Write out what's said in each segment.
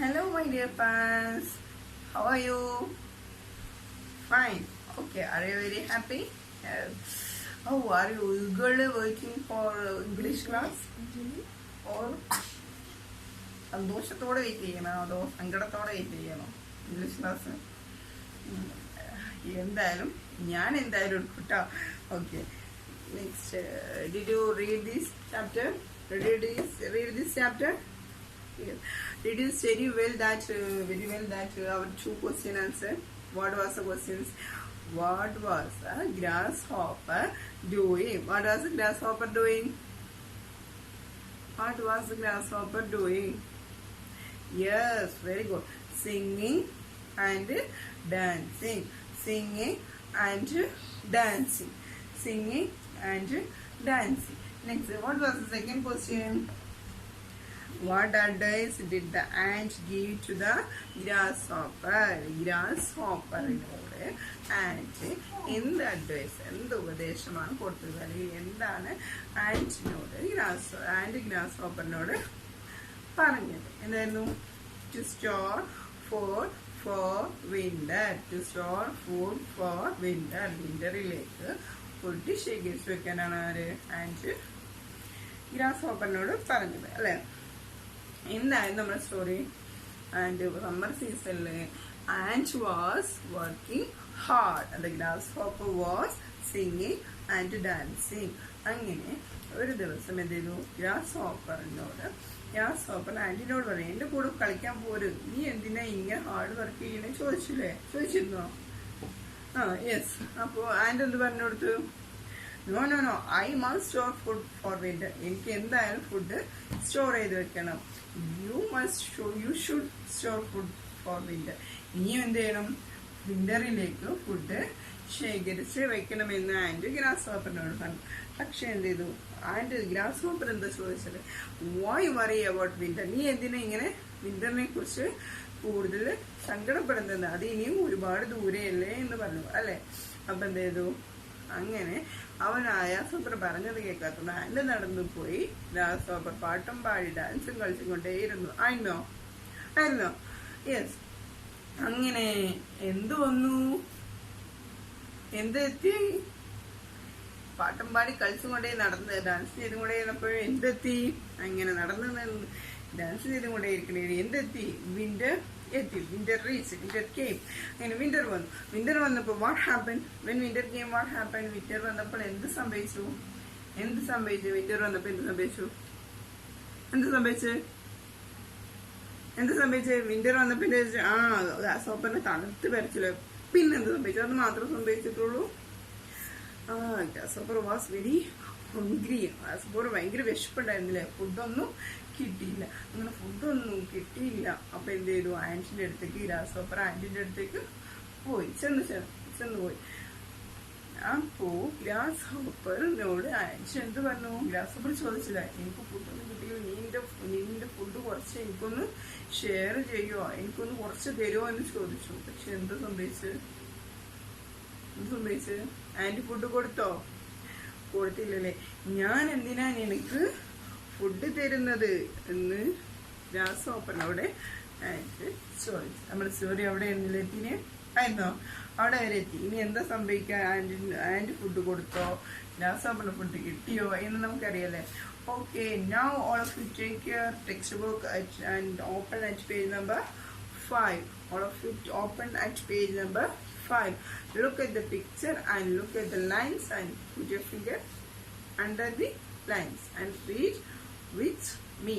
Hello, my dear fans. How are you? Fine. Okay. Are you very happy? Oh, are you eagerly waiting for English class? Or സന്തോഷത്തോടെ wait ചെയ്യണോ അതോ സങ്കടത്തോടെ wait ചെയ്യണോ English class? എന്തായാലും ഞാൻ എന്തായാലും എടുക്കട്ടോ. Okay, next. Did you read this chapter? Read this chapter? Yes. Did you study well that very well that our two question answer? What was the questions? What was a grasshopper doing? What was the grasshopper doing? What was the grasshopper doing? Yes, very good. Singing and dancing. Singing and dancing. Singing and dancing. Next, what was the second question? What advice did the ant give to the grasshopper? ഗ്രാസ്ഹോപ്പറിനോട് ant എന്ത് advice, എന്ത് ഉപദേശമാണ് കൊടുത്തത്? അല്ലെങ്കിൽ എന്താണ് ആൻറ്റിനോട് ഗ്രാസ്ഹോപ്പറിനോട് പറഞ്ഞത്? എന്തായിരുന്നു? To store food for winter. To store food for winter. വിന്ററിലേക്ക് ഫുഡ് ശേഖരിച്ചു വെക്കാനാണ് ആര്? ആൻറ്റ് ഗ്രാസ്ഹോപ്പറിനോട് പറഞ്ഞത്, അല്ലേ? എന്തായിരുന്നു നമ്മുടെ സ്റ്റോറി? ആൻഡ് സമ്മർ സീസണില് ant was working hard and grasshopper was singing and dancing. അങ്ങനെ ഒരു ദിവസം എന്ത് ചെയ്തു? ഗ്രാസ്ഹോപ്പർ ആന്റിനോട് പറയും, എന്റെ കൂടെ കളിക്കാൻ പോരും, നീ എന്തിനാ ഇങ്ങനെ ഹാർഡ് വർക്ക് ചെയ്യണേ ചോദിച്ചിരുന്നോ? യെസ്. അപ്പോ ആൻഡ് എന്ത് പറഞ്ഞു കൊടുത്തു? No, I must store food for winter. എനിക്ക് എന്തായാലും ഫുഡ് സ്റ്റോർ ചെയ്ത് വെക്കണം. You should store food for winter. ഇനിയും എന്ത് ചെയ്യണം? വിന്ററിലേക്ക് ഫുഡ് ശേഖരിച്ച് വെക്കണമെന്ന് ആൻഡ് ഗ്രാസ്ഹോപ്പറിനോട് പറഞ്ഞു. പക്ഷെ എന്ത് ചെയ്തു? ആൻഡ് ഗ്രാസ്ഹോപ്പർ എന്താ ചോദിച്ചത്? Y worry about winter? നീ എന്തിനാ ഇങ്ങനെ വിന്ററിനെ കുറിച്ച് കൂടുതൽ സങ്കടപ്പെടുന്നത്? അത് ഇനിയും ഒരുപാട് ദൂരെയല്ലേ എന്ന് പറഞ്ഞു, അല്ലെ? അപ്പൊ എന്ത് ചെയ്തു? അങ്ങനെ അവൻ ഗ്രാസ്ഹോപ്പർ പറഞ്ഞത് കേൾക്കാത്തത് ആൻഡ് നടന്നു പോയി. ഗ്രാസ്ഹോപ്പർ പാട്ടും പാടി ഡാൻസും കളിച്ചും കൊണ്ടേയിരുന്നു. ആയിരുന്നോ? യെസ്. അങ്ങനെ എന്ത് വന്നു? എന്തെത്തി? പാട്ടും പാടി കളിച്ചും കൊണ്ടേ നടന്ന് ഡാൻസ് ചെയ്തും കൊണ്ടേ ഇരുന്നപ്പോൾ എന്തെത്തി? അങ്ങനെ നടന്ന് ഡാൻസ് ചെയ്തും കൊണ്ടേ ഇരിക്കണേ എന്തെത്തി? വിന്റർ എത്തി. Winter came. അങ്ങനെ വിന്റർ വന്നു. വിന്റർ വന്നപ്പോൾ what happen? When winter came what happen? Winter വന്നപ്പോൾ എന്ത് സംഭവിച്ചു? വിന്റർ വന്നപ്പോൾ എന്ത് സംഭവിച്ചു? വിന്റർ വന്നപ്പോ ഗ്രാസ്ഹോപ്പറിനെ തണുത്ത് വരച്ചില്ല. പിന്നെന്ത് സംഭവിച്ചു? അത് മാത്രം സംഭവിച്ചിട്ടുള്ളൂ. ഗ്രാസ്ഹോപ്പർ വാസ് വെരി ഹംഗ്രി. ഗ്രാസ്ഹോപ്പർ ഭയങ്കര വിശപ്പുണ്ടായിരുന്നില്ലേ? ഫുഡൊന്നും കിട്ടിയില്ല. അങ്ങനെ ഫുഡൊന്നും കിട്ടിയില്ല. അപ്പൊ എന്ത് ചെയ്തു? ആന്റിന്റെ അടുത്തേക്ക് ഗ്രാസ്ഹോപ്പർ ആന്റിന്റെ അടുത്തേക്ക് പോയി. ചെന്ന് പോയി. അപ്പോ ഗ്രാസ്ഹോപ്പറിനോട് ആൻറ്റി എന്ത് പറഞ്ഞു? ഗ്രാസ്ഹോപ്പർ ചോദിച്ചില്ല, എനിക്ക് ഫുഡൊന്നും കിട്ടിയില്ല, നിന്റെ ഫുഡ് കുറച്ച് എനിക്കൊന്ന് ഷെയർ ചെയ്യുമോ, എനിക്കൊന്ന് കുറച്ച് തരുമോ എന്ന് ചോദിച്ചു. പക്ഷെ എന്ത് സംഭവിച്ചു? ആന്റി ഫുഡ് കൊടുത്തില്ലല്ലേ? ഞാൻ എന്തിനാ നിനക്ക് ഫുഡ് തരുന്നത് എന്ന് ഗ്രാസ്ഹോപ്പറിനോട് ആൻറ്റി ചോദിച്ചു. നമ്മുടെ സ്റ്റോറി അവിടെ എത്തിനെ ആയിരുന്നോ? അവിടെ വരെ എത്തി. ഇനി എന്താ സംഭവിക്കുക? ആൻറ്റി ഫുഡ് കൊടുത്തോ? ഗ്രാസ്ഹോപ്പറിന് ഫുഡ് കിട്ടിയോ എന്ന് നമുക്കറിയാലേ. Okay, now all of you take your textbook and open at page number 5. All of you open at page number 5. Look at the picture and look at the lines and put your finger under the lines and read with me.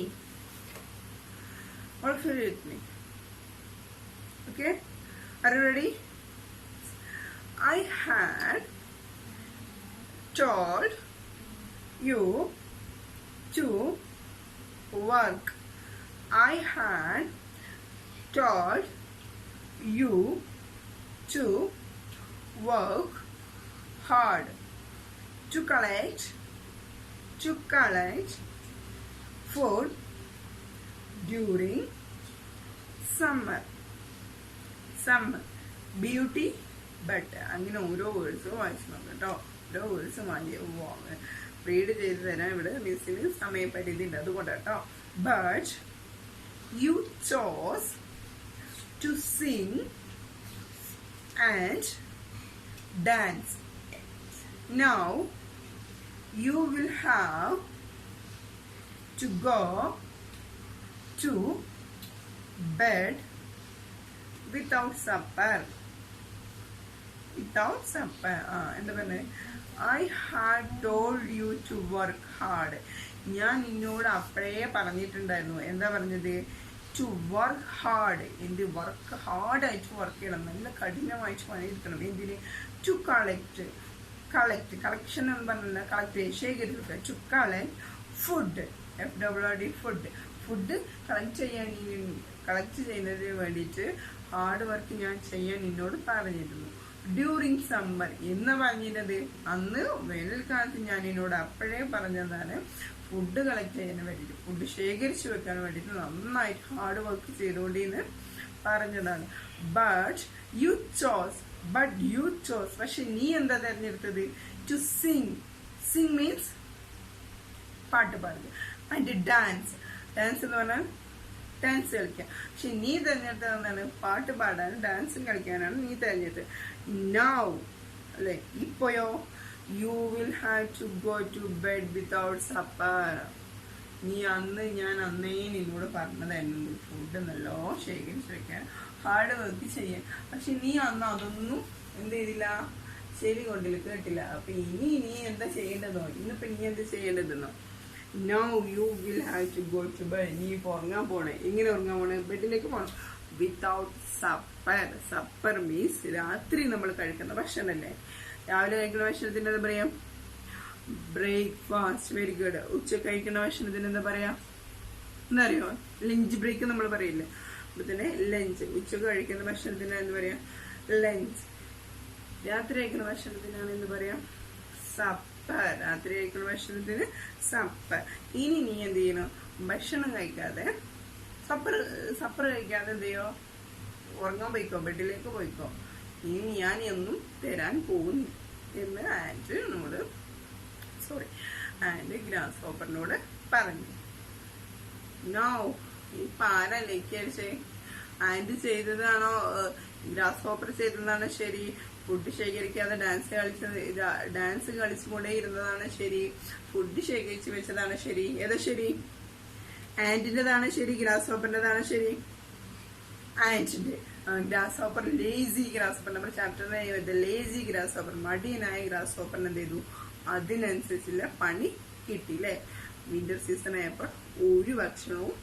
All of you read with me. Okay? Are you ready? I had told you to work. I had told you to work hard to collect food during summer. Beauty but അങ്ങനെ ഓരോ വേർഡ്സും വായിച്ചു നോക്കാം കേട്ടോ. ഓരോ വേർഡ്സും read ചെയ്ത് തരാൻ ഇവിടെ മിസ്സിന് സമയപരിധി ഉണ്ട്, അതുകൊണ്ട് കേട്ടോ. But you chose to sing and dance. Now you will have to go to bed without supper. Without supper. എന്താ പറഞ്ഞത്? I had told you to work hard. ഞാൻ നിന്നോട് അപ്പോഴേ പറഞ്ഞിട്ടുണ്ടായിരുന്നു. എന്താ പറഞ്ഞത്? To work hard. എന്ത്? വർക്ക് ഹാർഡായിട്ട് വർക്ക് ചെയ്യണം, നല്ല കഠിനമായിട്ട് പണിയെടുക്കണം. എന്തിന്? To collect. കളക്ഷൻ എന്ന് പറഞ്ഞില്ല, കളക്ട് ശേഖരിക്കുക. To collect food. FWD food collect ചെയ്യുന്നതിന് വേണ്ടിയിട്ട് ഹാർഡ് വർക്ക് ഞാൻ ചെയ്യാൻ നിന്നോട് പറഞ്ഞിരുന്നു. ഡ്യൂറിങ് സമ്മർ എന്ന് പറഞ്ഞിരുന്നത് അന്ന് വേനൽക്കാലത്ത് ഞാൻ നിന്നോട് അപ്പോഴേ പറഞ്ഞതാണ്. ഫുഡ് കളക്ട് ചെയ്യാൻ വേണ്ടിയിട്ട്, ഫുഡ് ശേഖരിച്ചു വെക്കാൻ വേണ്ടിയിട്ട് നന്നായിട്ട് ഹാർഡ് വർക്ക് ചെയ്തുകൊണ്ടിന്ന് പറഞ്ഞതാണ്. ബട്ട് യു ചോസ് പക്ഷെ നീ എന്താ തെരഞ്ഞെടുത്തത്? ടു സിങ് മീൻസ് പാട്ട് പാടുക. ആൻഡ് ഡാൻസ് എന്ന് പറഞ്ഞാൽ ഡാൻസ് കളിക്കുക. പക്ഷെ നീ തെരഞ്ഞെടുത്തത് എന്താണ്? പാട്ട് പാടാനും ഡാൻസും കളിക്കാനാണ് നീ തെരഞ്ഞെടുത്തത്. നൗ അല്ലെ, ഇപ്പോയോ? You will have to go to bed without supper. ഞാൻ അന്നേ നിന്നോട് പറഞ്ഞതായിരുന്നു ഫുഡ് നല്ലോ ശേഖരിച്ച് വെക്കാൻ, ഹാർഡ് വർക്ക് ചെയ്യാൻ. പക്ഷെ നീ അന്ന് അതൊന്നും എന്ത് ചെയ്തില്ല, ശരി കൊണ്ടില്ല, കേട്ടില്ല. അപ്പൊ ഇനി നീ എന്താ ചെയ്യേണ്ടതോ? ഇന്നിപ്പോ നീ എന്താ ചെയ്യേണ്ടതെന്നോ? Now you will have to go to bed. നീ ഇപ്പൊ ഉറങ്ങാൻ പോണേ. എങ്ങനെ ഉറങ്ങാൻ പോണേ? ബെഡിലേക്ക് പോണം. വിത്തൗട്ട് സപ്പർ മീൻസ് രാത്രി നമ്മൾ കഴിക്കുന്ന ഭക്ഷണല്ലേ. രാവിലെ കഴിക്കുന്ന ഭക്ഷണത്തിന് എന്താ പറയാ? ബ്രേക്ക്ഫാസ്റ്റ്. Very good. ഉച്ച കഴിക്കുന്ന ഭക്ഷണത്തിന് എന്താ പറയാ? എന്താ അറിയോ? ലഞ്ച് ബ്രേക്ക് നമ്മൾ പറയില്ലേ. അപ്പൊ തന്നെ ലഞ്ച്. ഉച്ചക്ക് കഴിക്കുന്ന ഭക്ഷണത്തിന് എന്താ പറയാ? ലഞ്ച്. രാത്രി കഴിക്കുന്ന ഭക്ഷണത്തിനാണ് എന്ത് പറയാ? സപ്പർ. രാത്രി കഴിക്കുന്ന ഭക്ഷണത്തിന് സപ്പർ. ഇനി നീ എന്ത് ചെയ്യണം? ഭക്ഷണം കഴിക്കാതെ സപ്പർ കഴിക്കാതെ എന്ത് ചെയ്യോ? ഉറങ്ങാൻ പോയിക്കോ, ബെഡിലേക്ക് പോയിക്കോ. ഇനി ഞാൻ ഒന്നും തരാൻ പോകുന്നു എന്ന് ആൻഡ് ഗ്രാസ് ഹോപ്പറിനോട് പറഞ്ഞു. നോ, ഇപ്പൊ ആരാ ലൈക്ക് അടിച്ചേ? ആൻഡ് ചെയ്തതാണോ ഗ്രാസ് ഹോപ്പർ ചെയ്തതാണോ ശരി? ഫുഡ് ശേഖരിക്കാതെ ഡാൻസ് കളിച്ചുകൊണ്ടേ ഇരുന്നതാണ് ശരി? ഫുഡ് ശേഖരിച്ച് വെച്ചതാണ് ശരി? ഏതാ ശരി? ആൻഡിന്റെതാണ് ശരി? ഗ്രാസ് ഹോപ്പറിന്റെതാണ് ശരി? ആൻഡിന്റെ. Grasshopper lazy grasshopper. നമ്മുടെ ചാപ്റ്ററിന്റെ ലേസി ഗ്രാസ് ഹോപ്പർ, മടിയനായ ഗ്രാസ് ഹോപ്പറിന് എന്ത് ചെയ്തു? അതിനനുസരിച്ചുള്ള പണി കിട്ടിയില്ലേ? വിന്റർ സീസൺ ആയപ്പോൾ ഒരു ഭക്ഷണവും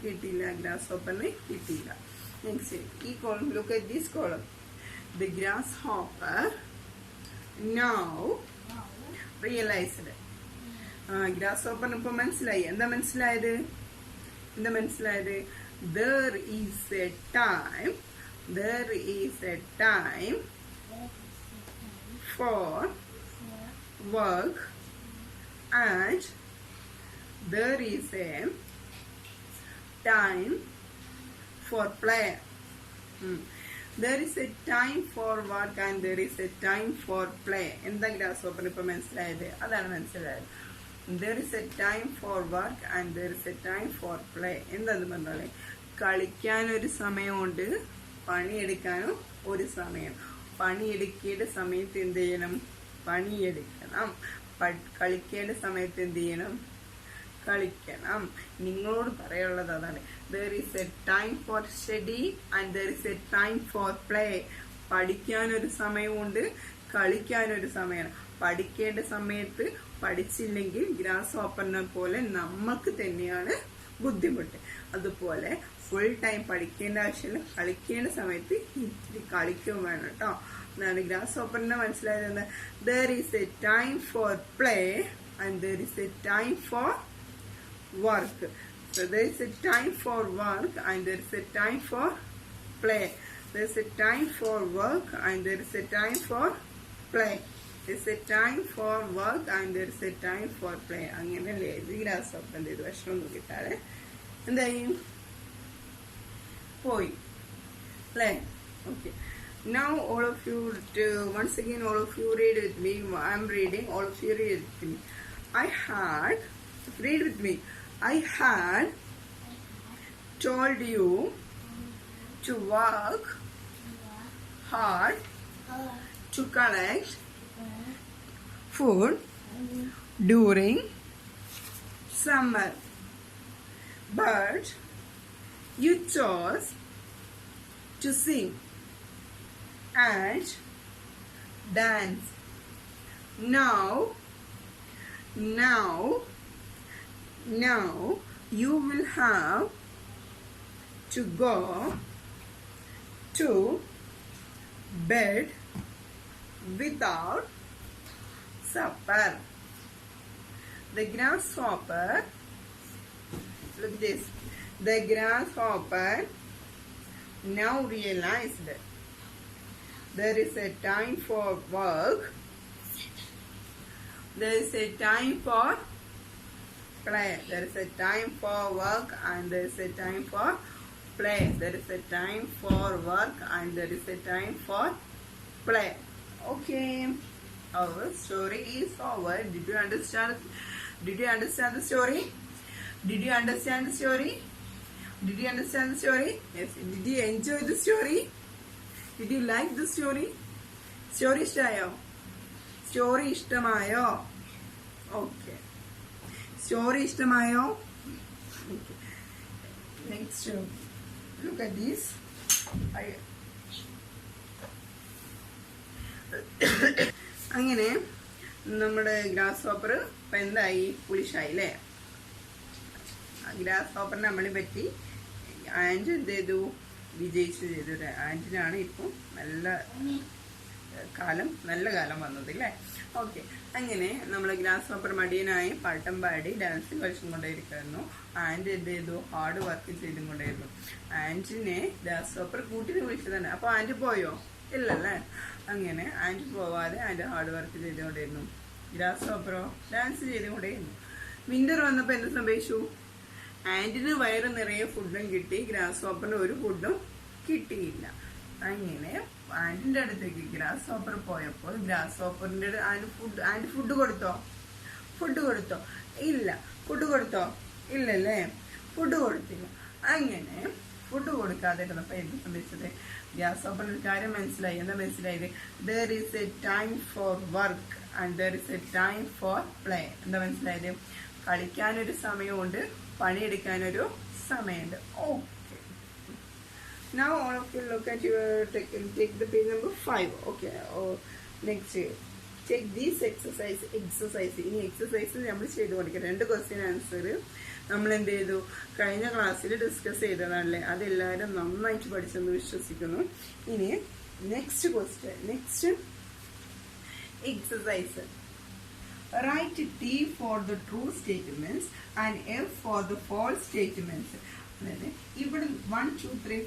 കിട്ടിയില്ല, ഗ്രാസ് ഹോപ്പറിന് കിട്ടിയില്ല. നെക്സ്റ്റ് ഈ column, look at this column. The grasshopper now realized. ഗ്രാസ്ഹോപ്പറിന് ഇപ്പൊ മനസ്സിലായി. എന്താ മനസ്സിലായത്? There is a time for work and there is a time for play. There is a time for work and there is a time for play. എന്താ grass ഹോപ്പറിന് ഇപ്പൊ മനസ്സിലായത്? അതാണ് മനസ്സിലായത്. There is a time for work and there is a time for play. എന്താന്ന് പറഞ്ഞാല് കളിക്കാനൊരു സമയമുണ്ട്, പണിയെടുക്കാനും ഒരു സമയം. പണിയെടുക്കേണ്ട സമയത്ത് എന്ത് ചെയ്യണം? പണിയെടുക്കണം. കളിക്കേണ്ട സമയത്ത് എന്ത് ചെയ്യണം? കളിക്കണം. നിങ്ങളോട് പറയാനുള്ളത് അതാണ്. There is a time for study and there is a time for play. പഠിക്കാനൊരു സമയമുണ്ട്, കളിക്കാനൊരു സമയമാണ്. പഠിക്കേണ്ട സമയത്ത് പഠിച്ചില്ലെങ്കിൽ ഗ്രാസ് ഹോപ്പറിനെ പോലെ നമുക്ക് തന്നെയാണ് ബുദ്ധിമുട്ട്. അതുപോലെ ഫുൾ ടൈം പഠിക്കേണ്ട ആവശ്യമില്ല, കളിക്കേണ്ട സമയത്ത് ഇത്തിരി കളിക്കും വേണം കേട്ടോ. എന്നാണ് ഗ്രാസ് ഹോപ്പറിനെ മനസ്സിലായത്. There is a time for play and there is a time for work. So there is a time for work and there is a time for play. There is a time for work and there is a time for play. There is a time for work and there is a time for play. അങ്ങനെ lazy grass hopper എന്ത് ചെയ്തു? ഭക്ഷണം കിട്ടാതെ എന്തായി? പോയി അല്ലേ? Okay. Now all of you, once again all of you read with me. I am reading, all of you read with me. Read with me. I had told you to work hard to collect food during summer, but you chose to sing and dance. Now you will have to go to bed without supper. The grasshopper, look this, the grasshopper now realized there is a time for work, there is a time for play, there is a time for work and there is a time for play, there is a time for work and there is a time for play. Okay, our story is over. Did you understand the story? Did you understand the story? Did you understand the story? Yes. Did you enjoy the story? Did you like the story? Story ഇഷ്ടമായോ? Story ഇഷ്ടമായോ? Okay, story ഇഷ്ടമായോ? Okay, next look at these. അങ്ങനെ നമ്മുടെ grass hopper ഇപ്പം എന്തായി? പുളിഷായി അല്ലേ? Grass ഹോപ്പറിനെ നമ്മളെ പറ്റി ആൻഡ് എന്ത് ചെയ്തു? വിജയിച്ചു ചെയ്തു. ആൻറ്റിനാണ് ഇപ്പം നല്ല കാലം വന്നത് അല്ലേ? ഓക്കെ, അങ്ങനെ നമ്മളെ ഗ്രാസ് ഹോപ്പർ മടിയനായി പാട്ടം പാടി ഡാൻസ് കളിച്ചും കൊണ്ടേയിരിക്കുന്നു. ആൻഡ് എന്ത് ചെയ്തു? ഹാർഡ് വർക്ക് ചെയ്തും കൊണ്ടേയിരുന്നു. ആൻറ്റിനെ ഗ്രാസ് ഹോപ്പർ കൂട്ടിന് വിളിച്ചതാണ്. അപ്പോൾ ആൻറ്റി പോയോ? ഇല്ലല്ലേ? അങ്ങനെ ആൻറ്റി പോവാതെ ആൻറ്റി ഹാർഡ് വർക്ക് ചെയ്തുകൊണ്ടിരുന്നു. ഗ്രാസ് ഹോപ്പറോ ഡാൻസ് ചെയ്തുകൊണ്ടേയിരുന്നു. വിന്റർ വന്നപ്പോൾ എന്ത് സംഭവിച്ചു? ആൻറ്റിന് വയറ് നിറയെ ഫുഡും കിട്ടി, ഗ്രാസ് ഹോപ്പറിന് ഒരു ഫുഡും കിട്ടിയില്ല. അങ്ങനെ ആൻറ്റിന്റെ അടുത്തേക്ക് ഗ്രാസ് ഹോപ്പർ പോയപ്പോൾ ഗ്രാസ് ഹോപ്പറിന്റെ ആൻറ്റി ഫുഡ് കൊടുത്തോ? ഇല്ല. ഫുഡ് കൊടുത്തോ? ഇല്ലല്ലേ? ഫുഡ് കൊടുത്തില്ല. അങ്ങനെ ഫുഡ് കൊടുക്കാതെ ഇരുന്നപ്പോൾ എന്ത് സംഭവിച്ചത്? ഗ്രാസ് ഹോപ്പറിന് ഒരു കാര്യം മനസ്സിലായി. എന്താ മനസ്സിലായത്? There is A time for work and there is A time for play. എന്താ മനസ്സിലായത്? കളിക്കാനൊരു സമയമുണ്ട്, പണിയെടുക്കാനൊരു സമയമുണ്ട്. Okay, now all of you look at your take the page number 5. Okay, next take this exercise. ഇനി എക്സസൈസ് നമ്മൾ ചെയ്ത് പഠിക്കാം. 2 question answer നമ്മൾ എന്ത് ചെയ്തു? കഴിഞ്ഞ ക്ലാസ്സിൽ ഡിസ്കസ് ചെയ്തതാണല്ലേ? അതെല്ലാവരും നന്നായിട്ട് പഠിച്ചെന്ന് വിശ്വസിക്കുന്നു. ഇനി next question, next exercise. Write T for the true statements and F for the false statements. അതായത് ഇവിടെ 1, 2, 3,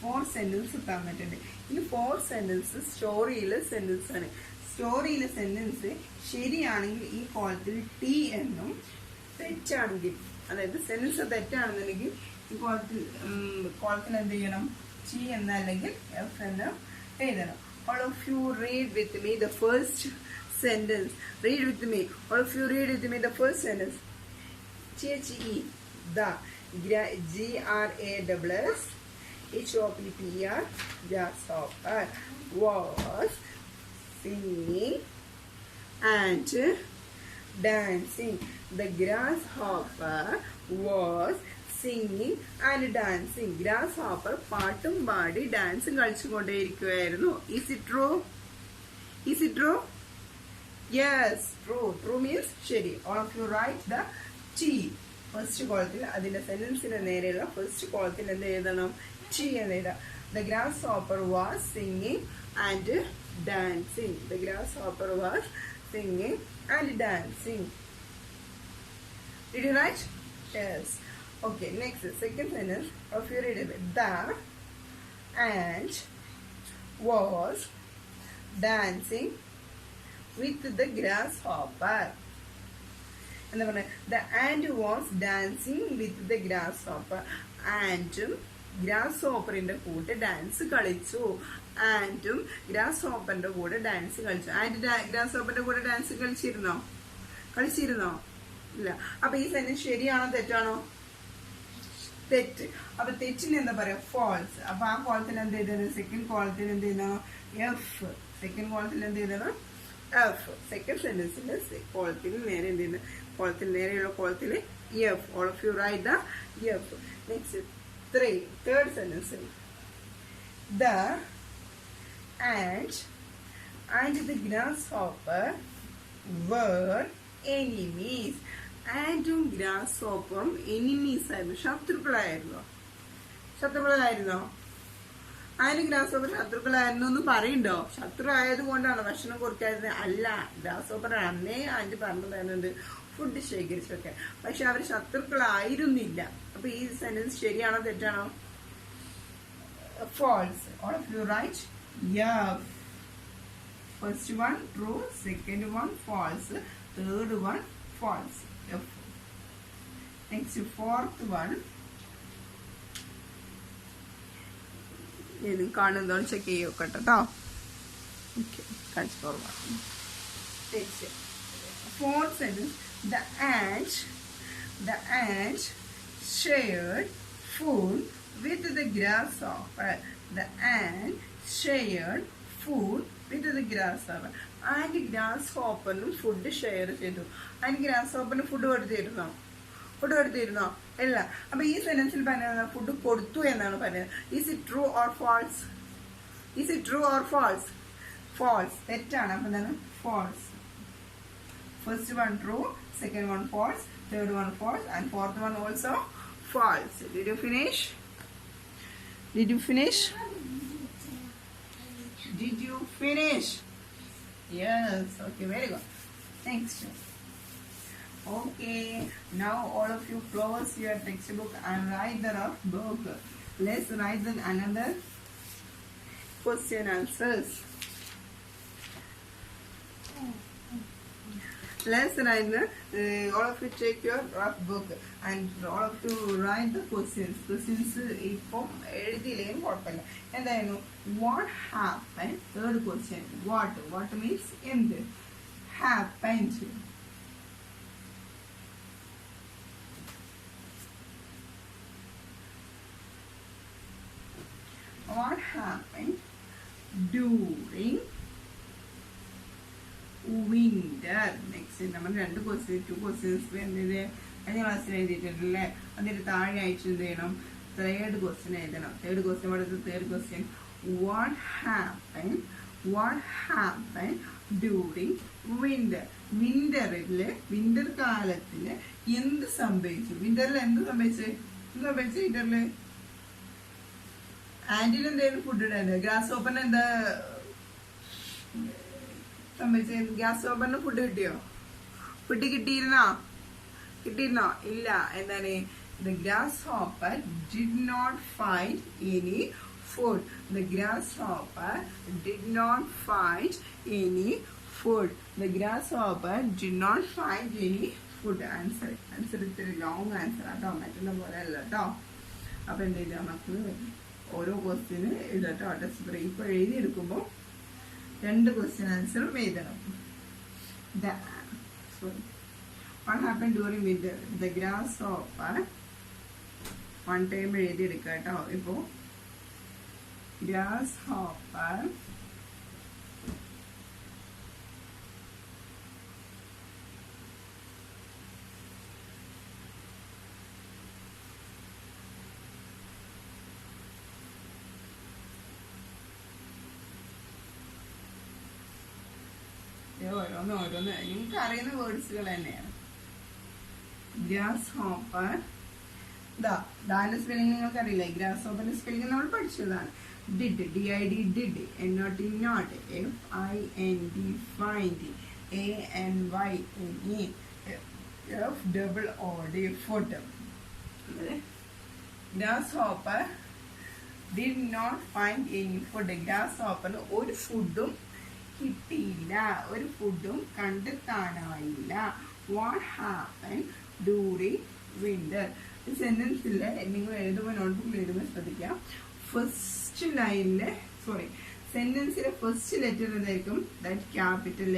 4 സെന്റൻസ് തന്നിട്ടുണ്ട്. ഈ 4 സെന്റൻസ് സ്റ്റോറിയിലെ സെന്റൻസ് ആണ്. സ്റ്റോറിയിലെ സെന്റൻസ് ശരിയാണെങ്കിൽ ഈ കോളത്തിൽ ടി എന്നും, തെറ്റാണെങ്കിൽ അതായത് സെന്റൻസ് തെറ്റാണെന്നുണ്ടെങ്കിൽ ഈ കോളത്തിൽ എന്ത് ചെയ്യണം? ടി എന്നല്ലെങ്കിൽ എഫ് എന്ന് എഴുതണം. All of you read with me the first sentence. Read with me. All of you read with me the first sentence. THE, the GRASSHOPPER, grasshopper was singing and dancing. The grasshopper was singing and dancing. Grasshopper പാട്ടും പാടി ഡാൻസും കളിച്ചുകൊണ്ടേയിരിക്കുകയായിരുന്നു. Is it true? Is it true? Yes, true. True means ശരി. All of you write the T. First കോളത്തിൽ അതിന്റെ സെന്റൻസിന് നേരെയുള്ള first കോളത്തിൽ എന്ത് എഴുതണം? ടി എന്ന് എഴുതാം. The grasshopper was singing and dancing. The grasshopper was singing and dancing. Did you write? Yes. Okay, next, second sentence of your read. The ant was dancing with the grasshopper. എന്താ പറഞ്ഞ? The ant was dancing with the grasshopper. ആൻറ്റും ഗ്രാസ് ഹോപ്പറിന്റെ കൂടെ dance കളിച്ചു. ആൻറ്റും ഗ്രാസ് ഹോപ്പറിന്റെ കൂടെ ഡാൻസ് കളിച്ചു. ആൻറ്റ് ഗ്രാസ് ഹോപ്പറിന്റെ കൂടെ ഡാൻസ് കളിച്ചിരുന്നോ? ഇല്ല. അപ്പൊ ഈ സെന്റൻസ് ശരിയാണോ തെറ്റാണോ? തെറ്റ്. അപ്പൊ തെറ്റിന് എന്താ പറയാ? ഫോൾസ്. അപ്പൊ ആ കോളത്തിൽ എന്ത് ചെയ്തത്? സെക്കൻഡ് കോളത്തിൽ എന്ത് ചെയ്യുന്നു? എഫ്. സെക്കൻഡ് കോളത്തിൽ എന്ത് ചെയ്തത്? എഫ്. സെക്കൻഡ് സെന്റൻസിന്റെ കോളത്തിൽ നേരെ എന്ത് ചെയ്യുന്നത്? കോളത്തിൽ നേരെയുള്ള കോളത്തിൽ F. All of you write the F. Next third sentence. The ant and the grasshopper were enemies. ആൻറ്റും ഗ്രാസ്ഹോപ്പറും എനിമീസ് ആയിരുന്നു, ശത്രുക്കളായിരുന്നോ? ശത്രുക്കളായിരുന്നോ? ആൻറ്റും ഗ്രാസ്ഹോപ്പർ ശത്രുക്കളായിരുന്നു എന്ന് പറയണ്ടോ? ശത്രു ആയത് കൊണ്ടാണ് ഭക്ഷണം കൊടുക്കാതിരുന്നത്? അല്ല, ഗ്രാസ്ഹോപ്പർ അന്നേ ആൻറ്റ് പറഞ്ഞിട്ടുണ്ട് ഫുഡ് ശേഖരിച്ചൊക്കെ. പക്ഷെ അവർ ശത്രുക്കളായിരുന്നില്ല. അപ്പൊ ഈ സെന്റൻസ് ശരിയാണോ തെറ്റാണോ? False. All of you right? Yeah. First one true, second one false, third one false. Yep. Next, fourth one. ഇത് കാണുന്നതോടെ ചെക്ക് ചെയ്യൊക്കെ കേട്ടോ. ഓക്കെ, കാണിച്ചു പോകാം. Fourth sentence. The ant shared food with the grasshopper. The ant shared food with the grasshopper. Ant ഗ്രാസ്ഹോപ്പറിനും food share ചെയ്തു. Ant ഗ്രാസ്ഹോപ്പറിന് food കൊടുത്തിരുന്നോ? ഇല്ല. അപ്പൊ ഈ സെന്റൻസിൽ പറയുന്നത് ഫുഡ് കൊടുത്തു എന്നാണ് പറയുന്നത്. Is it true or false? False. തെറ്റാണ്. അപ്പൊ എന്താണ്? False. First one true, second one false, third one false, and fourth one also false. Did you finish? Did you finish? Yes. Okay, very good. Next. Okay, now all of you close your textbook and write the rough book. Let's write the another question answers. Let's write all of you take your rough book and all of you write the questions. Questions ഇപ്പം എഴുതിയില്ലെങ്കിൽ കുഴപ്പമില്ല. എന്തായിരുന്നു? What happened? Third question. What means എന്ത്? Happened. What happened during winter? Next, നമ്മൾ രണ്ട് two questions കഴിഞ്ഞ ക്ലാസ്സിൽ എഴുതിയിട്ടുണ്ടല്ലേ. അതിന് താഴെ അയച്ചു എന്ത് ചെയ്യണം? തേർഡ് ക്വസ്റ്റ്യൻ എഴുതണം. Third question what happen during winter? Winter കാലത്തില് എന്ത് സംഭവിച്ചു? വിന്ററിൽ എന്ത് സംഭവിച്ചു? വിന്ററില് ആന്റിന് എന്തായാലും ഫുഡ് ഇടായിരുന്നു. ഗ്രാസ് ഓപ്പറിന് എന്താ സംഭവിച്ചത്? ഗ്യാസ് ഓപ്പറിന് ഫുഡ് കിട്ടിയോ? ഫുഡ് കിട്ടിയിരുന്നോ? ഇല്ല. എന്താണ്? The grasshopper did not find any food. The grasshopper did not find any food. The grasshopper did not find any food. Answer ഇത്തിരി ലോങ് ആൻസർ ആട്ടോ, മറ്റുള്ള പോലെ അല്ല കേട്ടോ. അപ്പൊ എന്ത് ചെയ്താൽ നമുക്ക് ഓരോ ക്വസ്റ്റ്യന് എഴുതട്ടോ. ടെസ്റ്റ് ബ്രേക്ക് ഇപ്പൊ എഴുതിയെടുക്കുമ്പോൾ രണ്ട് ക്വസ്റ്റ്യൻ ആൻസറും എഴുതണം. What happened during winter? The grasshopper. One time എഴുതിയെടുക്കുക കേട്ടോ. ഇപ്പോ grasshopper ഓരോന്ന് നിങ്ങൾക്ക് അറിയുന്ന വേർഡ്സുകൾ തന്നെയാണ്. Grass hopper. ദാന്റെ സ്പെല്ലിംഗ് നിങ്ങൾക്ക് അറിയില്ല. ഗ്രാസ് ഹോപ്പറിന്റെ സ്പെല്ലിംഗ് നമ്മൾ പഠിച്ചതാണ്. ഡിഡ്, DID, did. NOT, not. FIND, find. ANYNE, FOOD, foot. Grasshopper did not find any food. ഗ്രാസ് ഹോപ്പറിന് ഒരു ഫുഡും കിട്ടിയില്ല, ഒരു ഫുഡും കണ്ടെത്താനായില്ല. What happen during winter? ഈ സെന്റൻസിലെ നിങ്ങൾ എഴുതുമ്പോൾ നോട്ട്ബുക്കിൽ എഴുതുമ്പോൾ ശ്രദ്ധിക്കാം. ഫസ്റ്റ് ലൈനിലെ സെന്റൻസിലെ ഫസ്റ്റ് ലെറ്റർ എന്തായിരിക്കും? ദാറ്റ് ക്യാപിറ്റൽ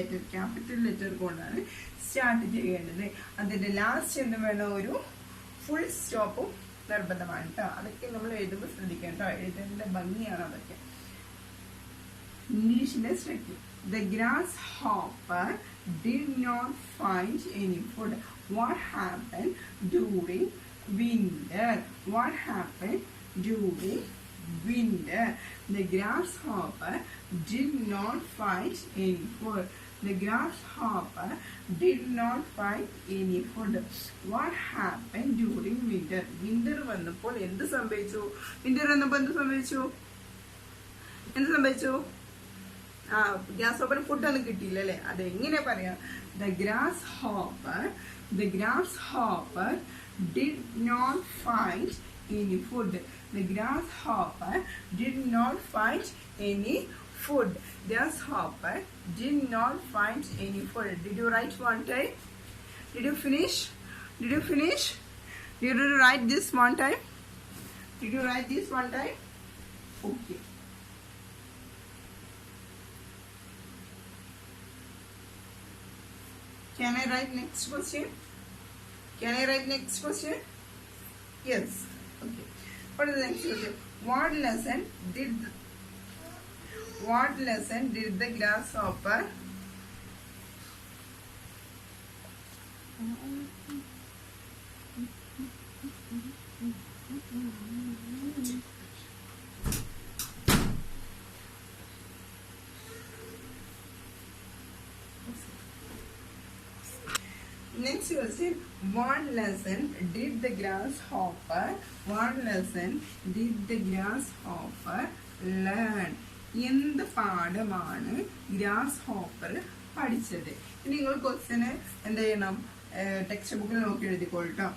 ലെറ്റർ കൊണ്ടാണ് സ്റ്റാർട്ട് ചെയ്യേണ്ടത്. അതിന്റെ ലാസ്റ്റ് എന്ത് വേണം? ഒരു ഫുൾ സ്റ്റോപ്പും നിർബന്ധമാണ് കേട്ടോ. അതൊക്കെ നമ്മൾ എഴുതുമ്പോൾ ശ്രദ്ധിക്കാം കേട്ടോ. എഴുതേണ്ട ഭംഗിയാണ് അതൊക്കെ. ഇംഗ്ലീഷിന്റെ structure. The grasshopper did not find any food. What happened during winter? What happened during winter? The grasshopper did not find any food. The grasshopper did not find any food. What happened during winter? Winter വന്നപ്പോൾ എന്ത് സംഭവിച്ചു? Winter വന്നപ്പോൾ എന്ത് സംഭവിച്ചു? Grass hopper ഫുഡൊന്നും കിട്ടിയില്ല അല്ലേ? അതെങ്ങനെ പറയാം? The grasshopper did not find any food. The grasshopper did not find any food. Grasshopper did not find any food. Did you write one time? Did you finish? Did you write this one time? Did you write this one time? Okay. Can I write next question? Yes. Okay. What is the next question? What lesson did the grasshopper Next question. What lesson did the grasshopper learn? എന്ത് പാഠമാണ് grass hopper പഠിച്ചത്? നിങ്ങൾ question എന്ത് ചെയ്യണം? Text ബുക്കിൽ നോക്കി എഴുതിക്കോട്ടോ.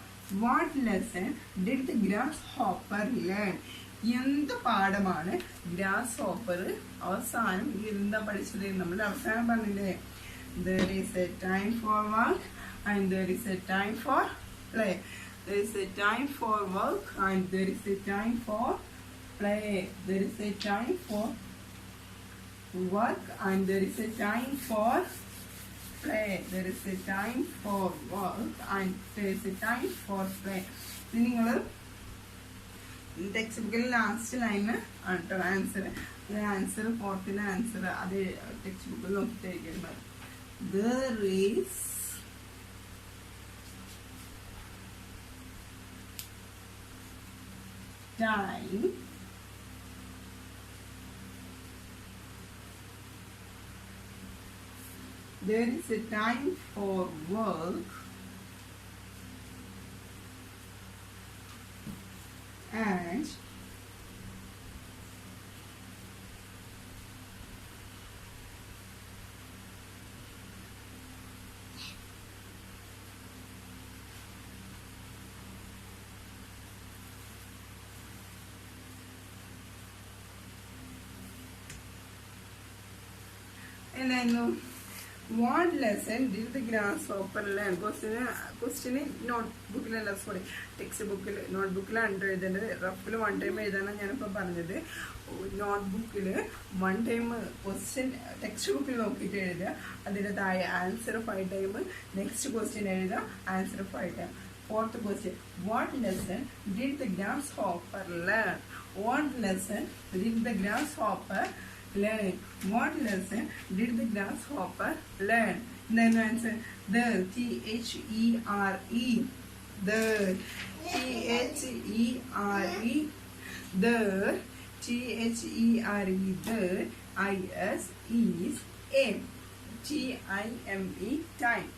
What lesson did the grasshopper learn? എന്ത് പാഠമാണ് ഗ്രാസ് ഹോപ്പർ അവസാനം എന്താ പഠിച്ചത്? നമ്മൾ അവസാനം പറഞ്ഞില്ലേ, there is a time for work and there is a time for play. There is a time for work and there is a time for play. There is a time for work and there is a time for play. There is a time for work and there is a time for play. നിങ്ങൾ text ബുക്കിൽ last line ആട്ടോ answer ഫോർത്തിന് answer അത് text ബുക്കിൽ നോക്കിയിട്ടായിരിക്കുന്നത്. There is time for work and what lesson did the grasshopper learn? ക്വസ്റ്റ്യന് നോട്ട്ബുക്കിലല്ല, sorry text ബുക്കിൽ. നോട്ട്ബുക്കിലാണ് എഴുതേണ്ടത്. റഫിൽ വൺ ടൈം എഴുതാനാണ് ഞാനിപ്പോൾ പറഞ്ഞത്. നോട്ട്ബുക്കിൽ വൺ ടൈം ക്വസ്റ്റ്യൻ ടെക്സ്റ്റ് ബുക്കിൽ നോക്കിയിട്ട് എഴുതുക. അതിൻ്റെ താഴെ ആൻസർ 5 ടൈം, നെക്സ്റ്റ് ക്വസ്റ്റ്യൻ എഴുതുക, answer 5 time. Fourth question. What lesson did the grasshopper learn? What lesson did the grasshopper learn? What lesson did the grasshopper learn? Then answer the T-H-E-R-E. The T-H-E-R-E. The T-H-E-R-E. The I-S is A. T-I-M-E. Time.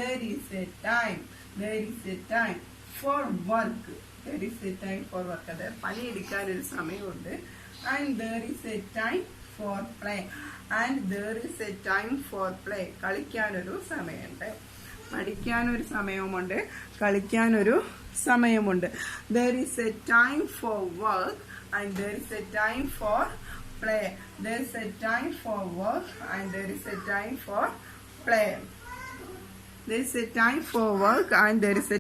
There is a time. There is a time for work. There is a time for work. അത് പണിയെടുക്കാനൊരു സമയമുണ്ട്. And there is a time for play. And there is a time for play. കളിക്കാനൊരു സമയമുണ്ട്, പഠിക്കാനൊരു സമയമുണ്ട്, കളിക്കാനൊരു സമയമുണ്ട്. There is a time for work and there is a time for play. There is a time for work and there is a time for play. There is a time for work and there is a